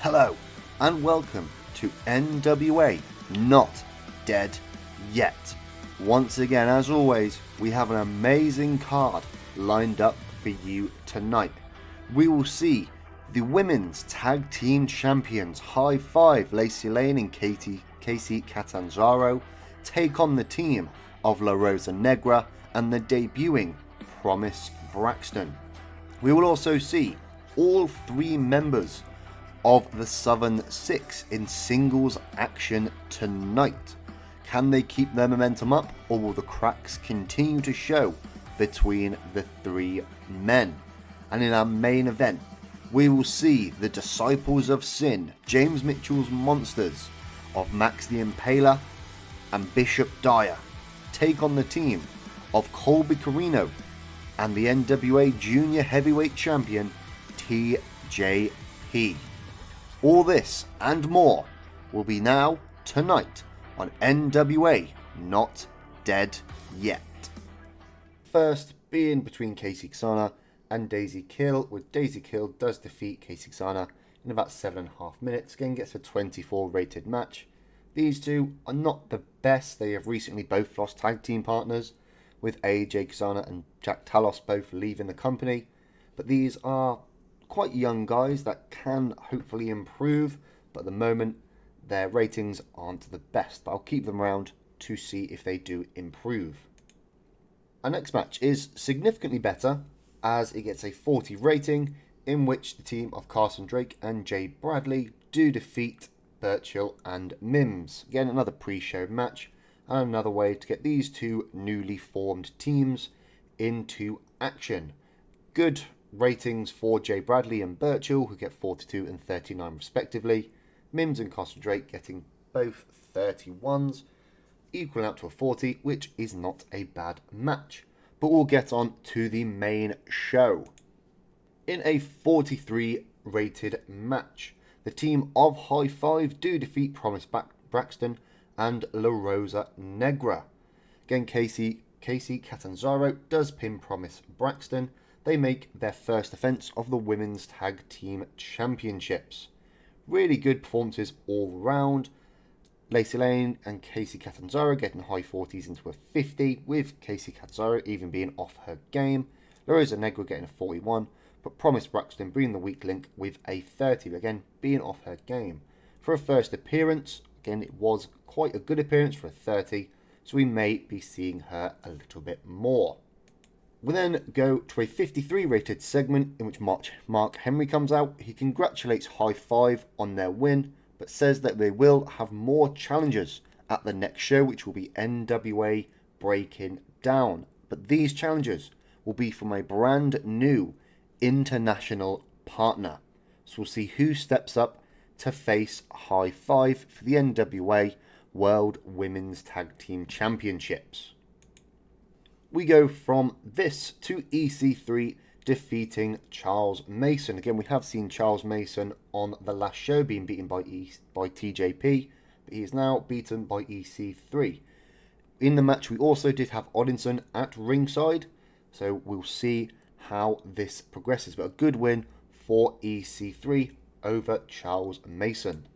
Hello and welcome to NWA Not Dead Yet. Once again, as always, we have an amazing card lined up for you tonight. We will see the Women's Tag Team Champions High Five, Lacey Lane and Casey Catanzaro, take on the team of La Rosa Negra and the debuting Promise Braxton. We will also see all three members of the Southern Six in singles action tonight. Can they keep their momentum up, or will the cracks continue to show between the three men? And in our main event, we will see the Disciples of Sin, James Mitchell's Monsters of Max the Impaler and Bishop Dyer, take on the team of Colby Corino and the NWA Junior Heavyweight Champion TJP. All this and more will be now tonight on NWA Not Dead Yet. First being between Kacy Kasana and Daisy Kill, where Daisy Kill does defeat Kacy Kasana in about 7.5 minutes. Again, gets a 24 rated match. These two are not the best. They have recently both lost tag team partners, with AJ Kasana and Jack Talos both leaving the company. But these are quite young guys that can hopefully improve, but at the moment their ratings aren't the best, but I'll keep them around to see if they do improve. Our next match is significantly better, as it gets a 40 rating, in which the team of Carson Drake and Jay Bradley do defeat Burchill and Mims. Again, another pre-show match and another way to get these two newly formed teams into action. Good ratings for Jay Bradley and Burchill, who get 42 and 39 respectively. Mims and Carson Drake getting both 31s, equaling out to a 40, which is not a bad match. But we'll get on to the main show. In a 43 rated match, the team of High Five do defeat Promise Braxton and La Rosa Negra. Again, Casey Catanzaro does pin Promise Braxton. They make their first defense of the Women's Tag Team Championships. Really good performances all round. Lacey Lane and Casey Catanzaro getting high 40s into a 50, with Casey Catanzaro even being off her game. La Rosa Negra getting a 41, but Promise Braxton being the weak link with a 30, again being off her game. For a first appearance, again it was quite a good appearance for a 30, so we may be seeing her a little bit more. We then go to a 53 rated segment in which Mark Henry comes out. He congratulates High Five on their win, but says that they will have more challenges at the next show, which will be NWA Breaking Down. But these challenges will be from a brand new international partner. So we'll see who steps up to face High Five for the NWA World Women's Tag Team Championships. We go from this to EC3 defeating Charles Mason. Again, we have seen Charles Mason on the last show being beaten by TJP, but he is now beaten by EC3. In the match, we also did have Odinson at ringside, so we'll see how this progresses. But a good win for EC3 over Charles Mason.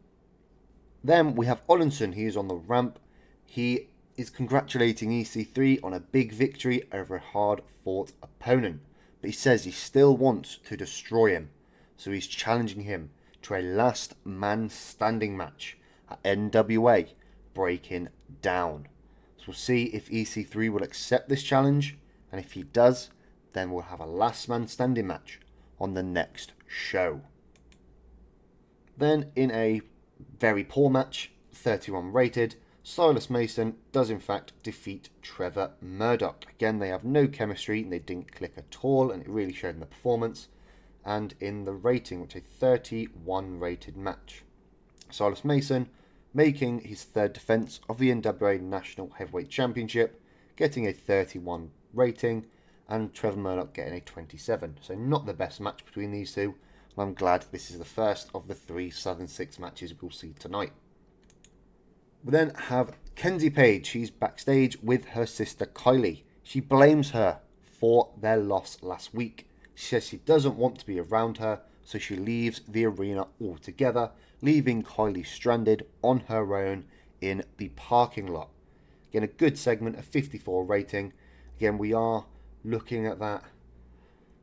Then we have Odinson. He is on the ramp. He is congratulating EC3 on a big victory over a hard-fought opponent. But he says he still wants to destroy him, so he's challenging him to a last man standing match at NWA Breaking Down. So we'll see if EC3 will accept this challenge, and if he does, then we'll have a last man standing match on the next show. Then in a very poor match, 31 rated, Silas Mason does in fact defeat Trevor Murdoch. Again, they have no chemistry and they didn't click at all, and it really showed in the performance and in the rating, which is a 31 rated match. Silas Mason making his third defense of the NWA National Heavyweight Championship, getting a 31 rating, and Trevor Murdoch getting a 27. So not the best match between these two, and I'm glad this is the first of the 3 Southern Six matches we'll see tonight. We then have Kenzie Page. She's backstage with her sister Kylie. She blames her for their loss last week. She says she doesn't want to be around her so she leaves the arena altogether, leaving Kylie stranded on her own in the parking lot. Again, a good segment, a 54 rating. Again, we are looking at that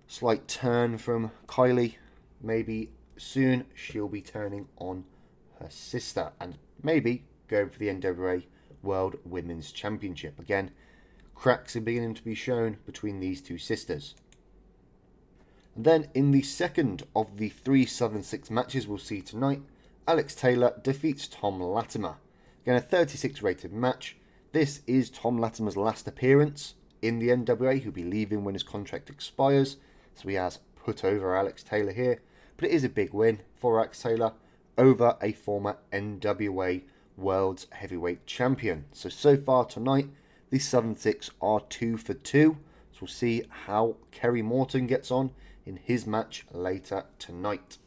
slight turn from Kylie. Maybe soon she'll be turning on her sister and maybe go for the NWA World Women's Championship. Again, cracks are beginning to be shown between these two sisters. And then in the second of the 3 Southern 6 matches we'll see tonight, Alex Taylor defeats Tom Latimer. Again, a 36 rated match. This is Tom Latimer's last appearance in the NWA. He'll be leaving when his contract expires, so he has put over Alex Taylor here. But it is a big win for Alex Taylor over a former NWA World's Heavyweight Champion. So far tonight, the Southern 6 are 2 for 2. So we'll see how Kerry Morton gets on in his match later tonight.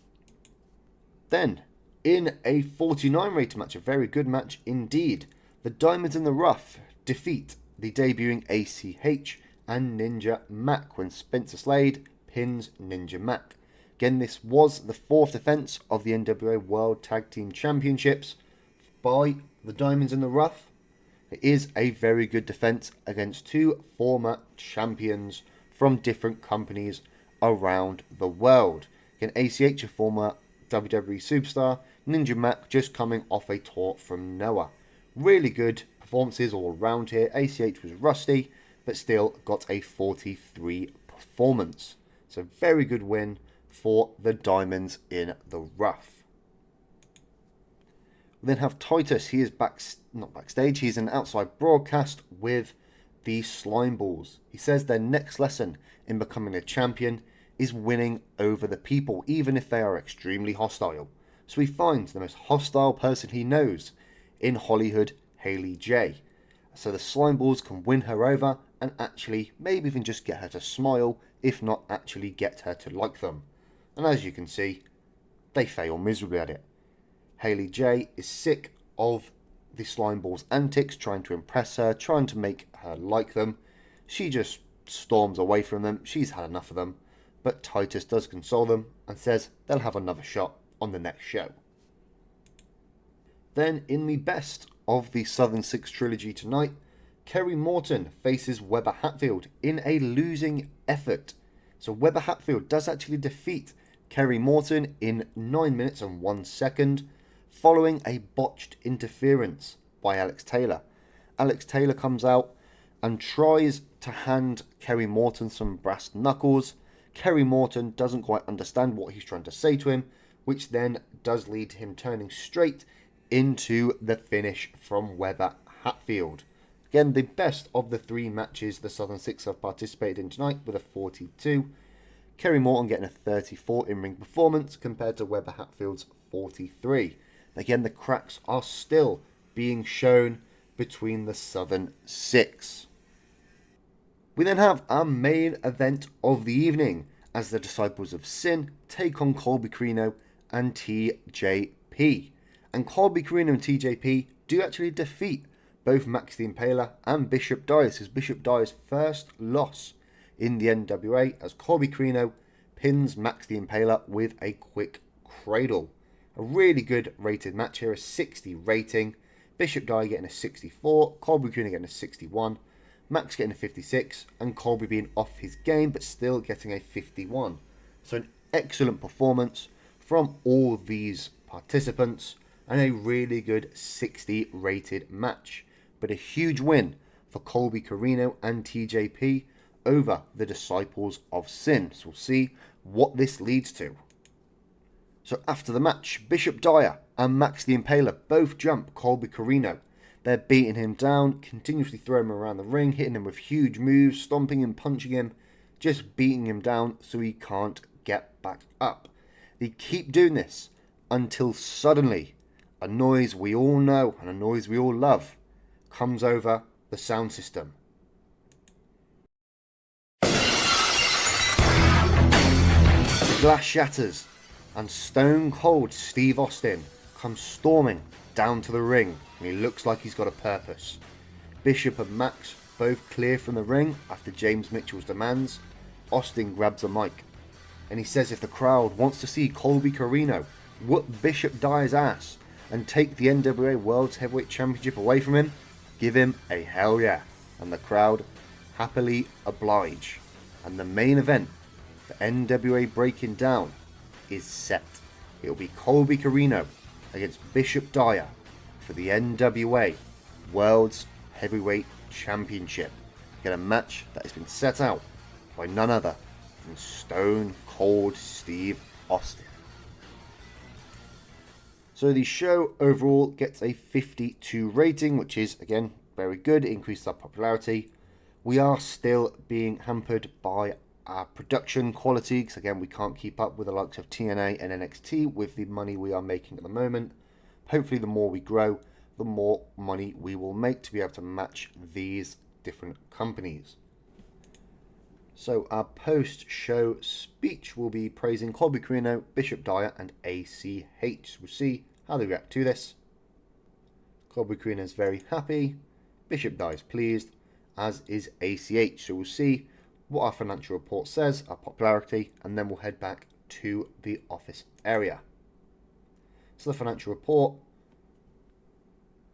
Then, in a 49 rated match, a very good match indeed, the Diamonds in the Rough defeat the debuting ACH and Ninja Mac when Spencer Slade pins Ninja Mac. Again, this was the 4th defense of the NWA World Tag Team Championships by the Diamonds in the Rough. It is a very good defense against 2 former champions from different companies around the world. Again, ACH, a former WWE superstar, Ninja Mac just coming off a tour from NWA. Really good performances all around here. ACH was rusty, but still got a 43 performance. So very good win for the Diamonds in the Rough. We then have Titus. He is not backstage. He's an outside broadcast with the Slime Balls. He says their next lesson in becoming a champion is winning over the people, even if they are extremely hostile. So he finds the most hostile person he knows in Hollywood, Haley J. So the Slime Balls can win her over and actually maybe even just get her to smile, if not actually get her to like them. And as you can see, they fail miserably at it. Haley J is sick of the Slime Balls' antics, trying to impress her, trying to make her like them. She just storms away from them. She's had enough of them. But Titus does console them and says they'll have another shot on the next show. Then in the best of the Southern 6 trilogy tonight, Kerry Morton faces Weber Hatfield in a losing effort. So Weber Hatfield does actually defeat Kerry Morton in 9 minutes and 1 second following a botched interference by Alex Taylor. Alex Taylor comes out and tries to hand Kerry Morton some brass knuckles. Kerry Morton doesn't quite understand what he's trying to say to him, which then does lead to him turning straight into the finish from Weber Hatfield. Again, the best of the 3 matches the Southern 6 have participated in tonight with a 42. Kerry Morton getting a 34 in-ring performance compared to Weber Hatfield's 43. Again, the cracks are still being shown between the Southern 6. We then have our main event of the evening as the Disciples of Sin take on Colby Corino and TJP. And Colby Corino and TJP do actually defeat both Max the Impaler and Bishop Dyer. This is Bishop Dyer's first loss in the NWA as Colby Corino pins Max the Impaler with a quick cradle. A really good rated match here, a 60 rating. Bishop Dyer getting a 64, Colby Corino getting a 61, Max getting a 56, and Colby being off his game but still getting a 51. So an excellent performance from all these participants and a really good 60 rated match. But a huge win for Colby Corino and TJP over the Disciples of Sin. So we'll see what this leads to. So after the match, Bishop Dyer and Max the Impaler both jump Colby Corino. They're beating him down, continuously throwing him around the ring, hitting him with huge moves, stomping him, punching him, just beating him down so he can't get back up. They keep doing this until suddenly a noise we all know and a noise we all love comes over the sound system. The glass shatters and Stone Cold Steve Austin comes storming down to the ring and he looks like he's got a purpose. Bishop and Max both clear from the ring after James Mitchell's demands. Austin grabs a mic. And he says if the crowd wants to see Colby Corino whoop Bishop Dyer's ass and take the NWA World Heavyweight Championship away from him, give him a hell yeah. And the crowd happily oblige. And the main event, the NWA Breaking Down, is set. It will be Colby Corino against Bishop Dyer for the NWA World's Heavyweight Championship. Get a match that has been set out by none other than Stone Cold Steve Austin. So the show overall gets a 52 rating, which is again very good. It increases our popularity. We are still being hampered by our production quality, because again we can't keep up with the likes of TNA and NXT with the money we are making at the moment. Hopefully the more we grow, the more money we will make to be able to match these different companies. So our post-show speech will be praising Colby Corino, Bishop Dyer and ACH. We'll see how they react to this. Colby Corino is very happy, Bishop Dyer is pleased, as is ACH. So we'll see what our financial report says, our popularity, and then we'll head back to the office area. So the financial report,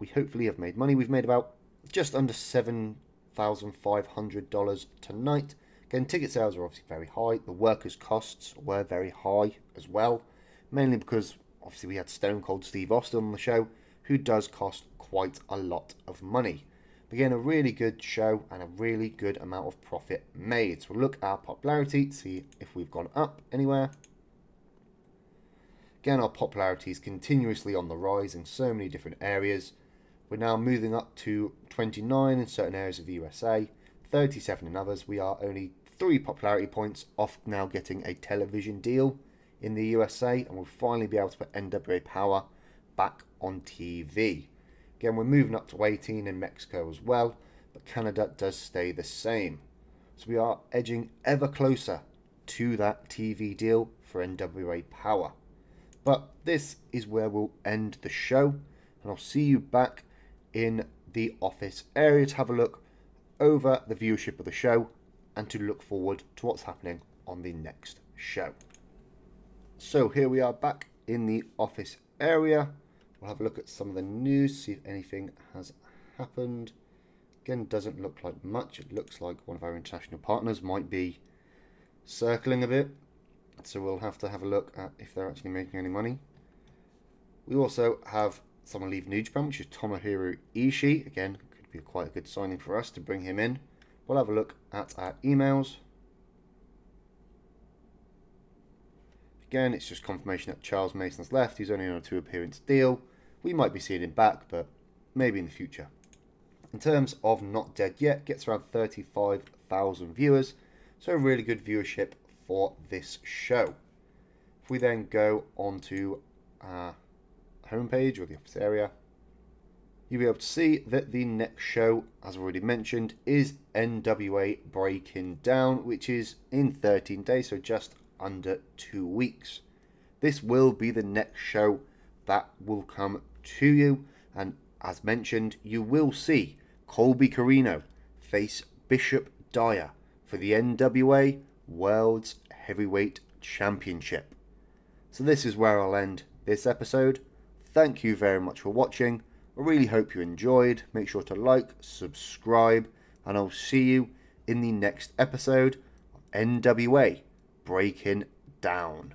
we hopefully have made money. We've made about just under $7,500 tonight. Again, ticket sales are obviously very high. The workers' costs were very high as well, mainly because obviously we had Stone Cold Steve Austin on the show, who does cost quite a lot of money. Again, a really good show and a really good amount of profit made. So we'll look at our popularity, see if we've gone up anywhere. Again, our popularity is continuously on the rise in so many different areas. We're now moving up to 29 in certain areas of the USA, 37 in others. We are only 3 popularity points off now getting a television deal in the USA, and we'll finally be able to put NWA Power back on TV. Again, we're moving up to 18 in Mexico as well, but Canada does stay the same. So we are edging ever closer to that TV deal for NWA Power. But this is where we'll end the show, and I'll see you back in the office area to have a look over the viewership of the show and to look forward to what's happening on the next show. So here we are back in the office area. We'll have a look at some of the news, see if anything has happened. Again, doesn't look like much. It looks like one of our international partners might be circling a bit. So we'll have to have a look at if they're actually making any money. We also have someone leave New Japan, which is Tomohiro Ishii. Again, could be quite a good signing for us to bring him in. We'll have a look at our emails. Again, it's just confirmation that Charles Mason's left. He's only on a 2-appearance deal. We might be seeing him back, but maybe in the future. In terms of Not Dead Yet, gets around 35,000 viewers. So a really good viewership for this show. If we then go onto our homepage or the office area, you'll be able to see that the next show, as I've already mentioned, is NWA Breaking Down, which is in 13 days, so just under 2 weeks. This will be the next show that will come to you, and as mentioned, you will see Colby Corino face Bishop Dyer for the NWA World's Heavyweight Championship. So this is where I'll end this episode. Thank you very much for watching. I really hope you enjoyed. Make sure to like, subscribe, and I'll see you in the next episode of NWA Breaking Down.